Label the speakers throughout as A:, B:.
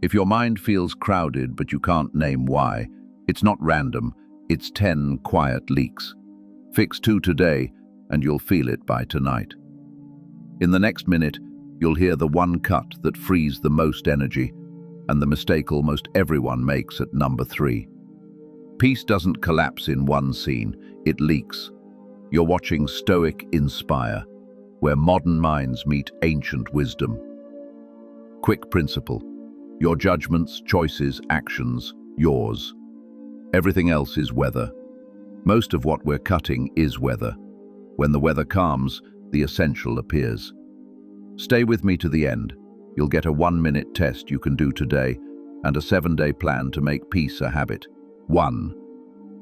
A: If your mind feels crowded but you can't name why, it's not random, it's 10 quiet leaks. Fix 2 today and you'll feel it by tonight. In the next minute, you'll hear the one cut that frees the most energy and the mistake almost everyone makes at number 3. Peace doesn't collapse in one scene, it leaks. You're watching Stoic Inspire, where modern minds meet ancient wisdom. Quick principle. Your judgments, choices, actions, yours. Everything else is weather. Most of what we're cutting is weather. When the weather calms, the essential appears. Stay with me to the end. You'll get a 1-minute test you can do today and a 7-day plan to make peace a habit. 1.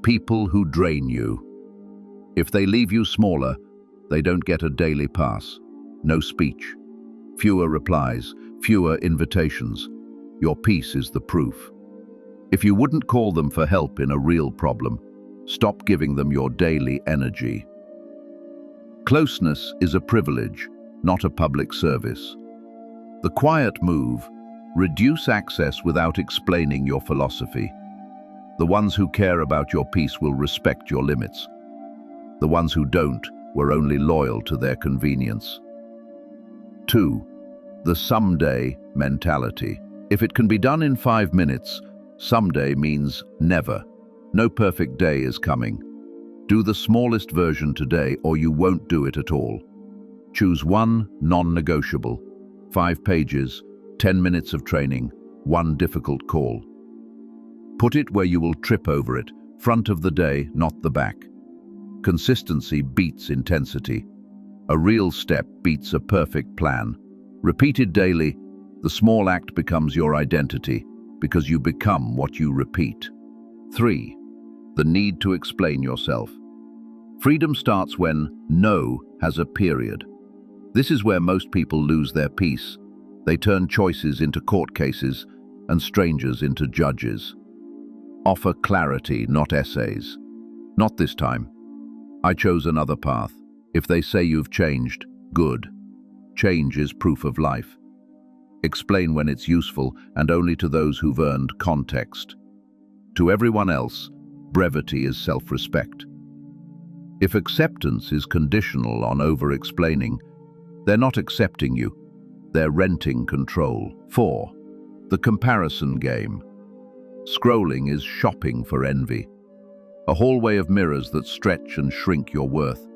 A: People who drain you. If they leave you smaller, they don't get a daily pass. No speech. Fewer replies, fewer invitations. Your peace is the proof. If you wouldn't call them for help in a real problem, stop giving them your daily energy. Closeness is a privilege, not a public service. The quiet move: reduce access without explaining your philosophy. The ones who care about your peace will respect your limits. The ones who don't were only loyal to their convenience. 2. The someday mentality. If it can be done in 5 minutes, someday means never. No perfect day is coming. Do the smallest version today or you won't do it at all. Choose one non-negotiable. 5 pages, 10 minutes of training, 1 difficult call. Put it where you will trip over it, front of the day, not the back. Consistency beats intensity. A real step beats a perfect plan. Repeated daily, the small act becomes your identity because you become what you repeat. 3. The need to explain yourself. Freedom starts when no has a period. This is where most people lose their peace. They turn choices into court cases and strangers into judges. Offer clarity, not essays. Not this time. I chose another path. If they say you've changed, good. Change is proof of life. Explain when it's useful and only to those who've earned context. To everyone else, brevity is self-respect. If acceptance is conditional on over-explaining, they're not accepting you, they're renting control. 4. The comparison game. Scrolling is shopping for envy. A hallway of mirrors that stretch and shrink your worth.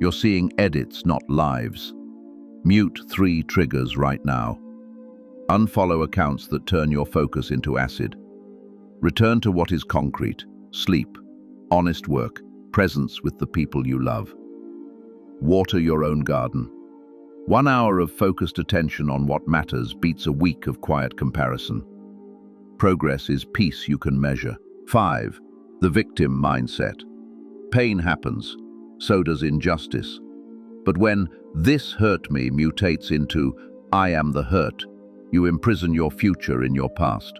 A: You're seeing edits, not lives. Mute 3 triggers right now. Unfollow accounts that turn your focus into acid. Return to what is concrete: sleep, honest work, presence with the people you love. Water your own garden. 1 hour of focused attention on what matters beats a week of quiet comparison. Progress is peace you can measure. 5. The victim mindset. Pain happens, so does injustice. But when "this hurt me" mutates into "I am the hurt," you imprison your future in your past.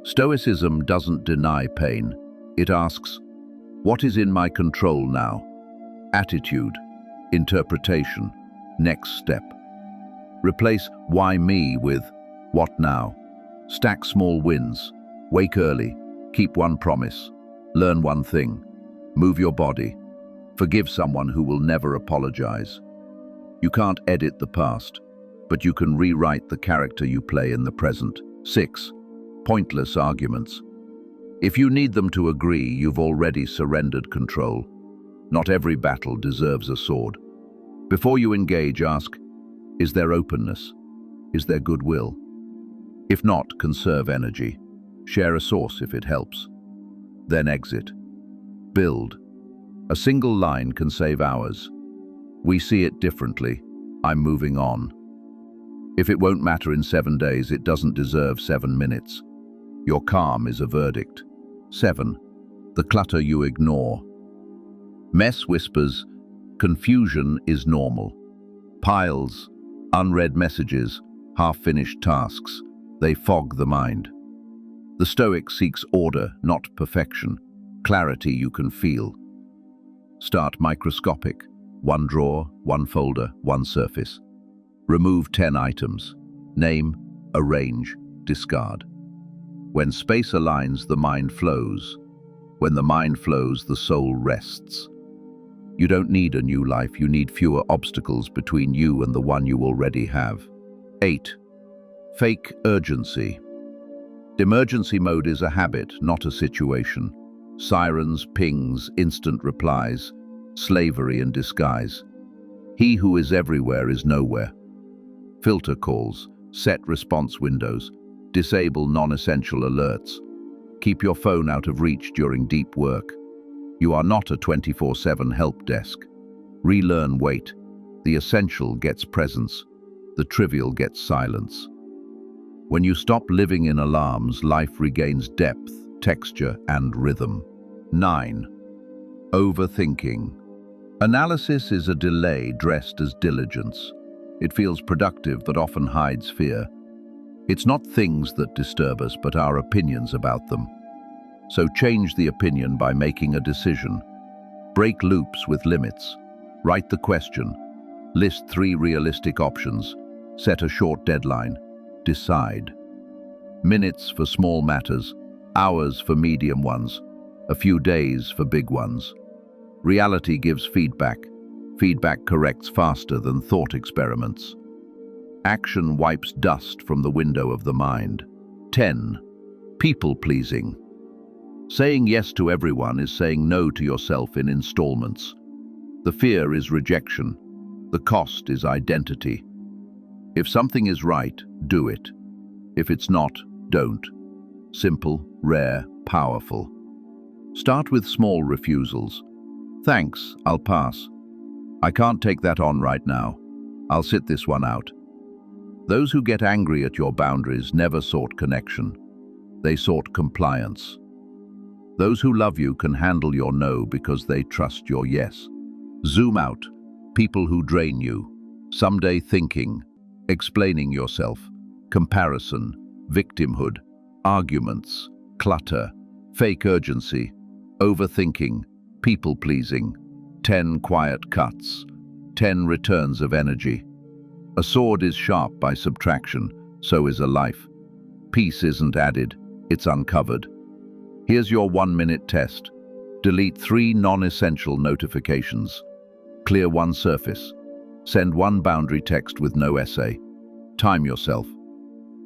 A: Stoicism doesn't deny pain. It asks, what is in my control now? Attitude, interpretation, next step. Replace "why me" with "what now?" Stack small wins. Wake early. Keep 1 promise. Learn 1 thing. Move your body. Forgive someone who will never apologize. You can't edit the past, but you can rewrite the character you play in the present. 6. Pointless arguments. If you need them to agree, you've already surrendered control. Not every battle deserves a sword. Before you engage, ask, is there openness? Is there goodwill? If not, conserve energy. Share a source if it helps. Then exit. Build. A single line can save hours. We see it differently. I'm moving on. If it won't matter in 7 days, it doesn't deserve 7 minutes. Your calm is a verdict. 7. The clutter you ignore. Mess whispers, confusion is normal. Piles, unread messages, half-finished tasks, they fog the mind. The Stoic seeks order, not perfection, clarity you can feel. Start microscopic, 1 drawer, 1 folder, 1 surface. Remove 10 items. Name, arrange, discard. When space aligns, the mind flows. When the mind flows, the soul rests. You don't need a new life, you need fewer obstacles between you and the one you already have. 8. Fake urgency. Emergency mode is a habit, not a situation. Sirens, pings, instant replies, slavery in disguise. He who is everywhere is nowhere. Filter calls, set response windows, disable non-essential alerts. Keep your phone out of reach during deep work. You are not a 24/7 help desk. Relearn wait. The essential gets presence. The trivial gets silence. When you stop living in alarms, life regains depth, texture, and rhythm. 9. Overthinking. Analysis is a delay dressed as diligence. It feels productive but often hides fear. It's not things that disturb us, but our opinions about them. So change the opinion by making a decision. Break loops with limits. Write the question. List 3 realistic options. Set a short deadline. Decide. Minutes for small matters, hours for medium ones, a few days for big ones. Reality gives feedback. Feedback corrects faster than thought experiments. Action wipes dust from the window of the mind. 10. People-pleasing. Saying yes to everyone is saying no to yourself in installments. The fear is rejection. The cost is identity. If something is right, do it. If it's not, don't. Simple, rare, powerful. Start with small refusals. Thanks, I'll pass. I can't take that on right now. I'll sit this one out. Those who get angry at your boundaries never sought connection. They sought compliance. Those who love you can handle your no because they trust your yes. Zoom out. People who drain you. Someday thinking. Explaining yourself. Comparison. Victimhood. Arguments. Clutter. Fake urgency. Overthinking. People-pleasing. 10 quiet cuts. 10 returns of energy. A sword is sharp by subtraction, so is a life. Peace isn't added, it's uncovered. Here's your 1-minute test. Delete 3 non-essential notifications. Clear 1 surface. Send 1 boundary text with no essay. Time yourself.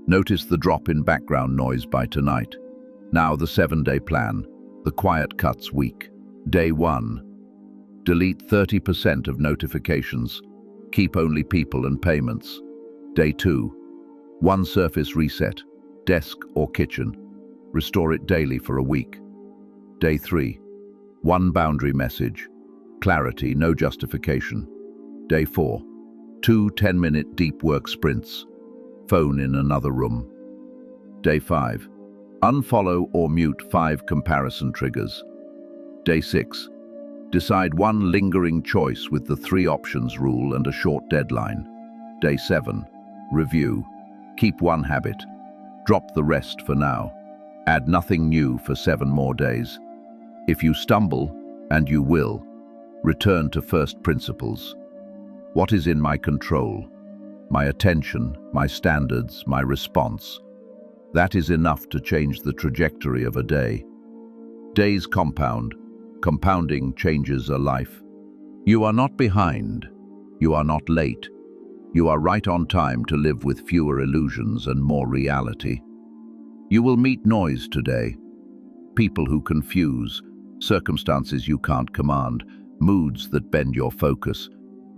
A: Notice the drop in background noise by tonight. Now the 7-day plan. The quiet cuts week. Day 1. Delete 30% of notifications. Keep only people and payments. Day 2. 1 surface reset. Desk or kitchen. Restore it daily for a week. Day 3. 1 boundary message. Clarity, no justification. Day 4. 2 10-minute deep work sprints. Phone in another room. Day 5. Unfollow or mute 5 comparison triggers. Day 6. Decide 1 lingering choice with the 3 options rule and a short deadline. Day 7. Review. Keep 1 habit. Drop the rest for now. Add nothing new for 7 more days. If you stumble, and you will, return to first principles. What is in my control? My attention, my standards, my response. That is enough to change the trajectory of a day. Days compound. Compounding changes a life. You are not behind. You are not late. You are right on time to live with fewer illusions and more reality. You will meet noise today. People who confuse, circumstances you can't command, moods that bend your focus,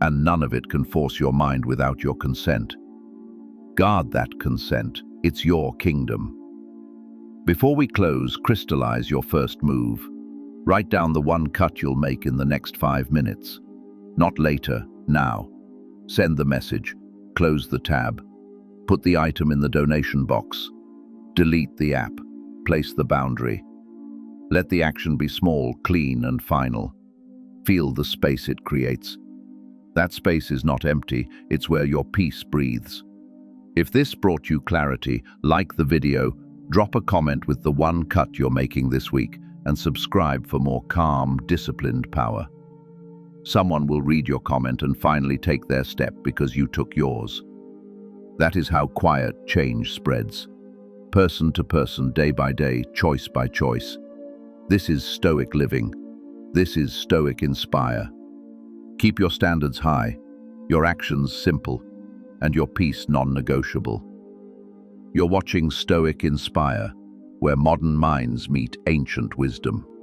A: and none of it can force your mind without your consent. Guard that consent. It's your kingdom. Before we close, crystallize your first move. Write down the 1 cut you'll make in the next 5 minutes. Not later, now. Send the message. Close the tab. Put the item in the donation box. Delete the app. Place the boundary. Let the action be small, clean, and final. Feel the space it creates. That space is not empty, it's where your peace breathes. If this brought you clarity, like the video, drop a comment with the 1 cut you're making this week, and subscribe for more calm, disciplined power. Someone will read your comment and finally take their step because you took yours. That is how quiet change spreads. person to person, day by day, choice by choice. This is Stoic living. This is Stoic Inspire. Keep your standards high, your actions simple, and your peace non-negotiable. You're watching Stoic Inspire, where modern minds meet ancient wisdom.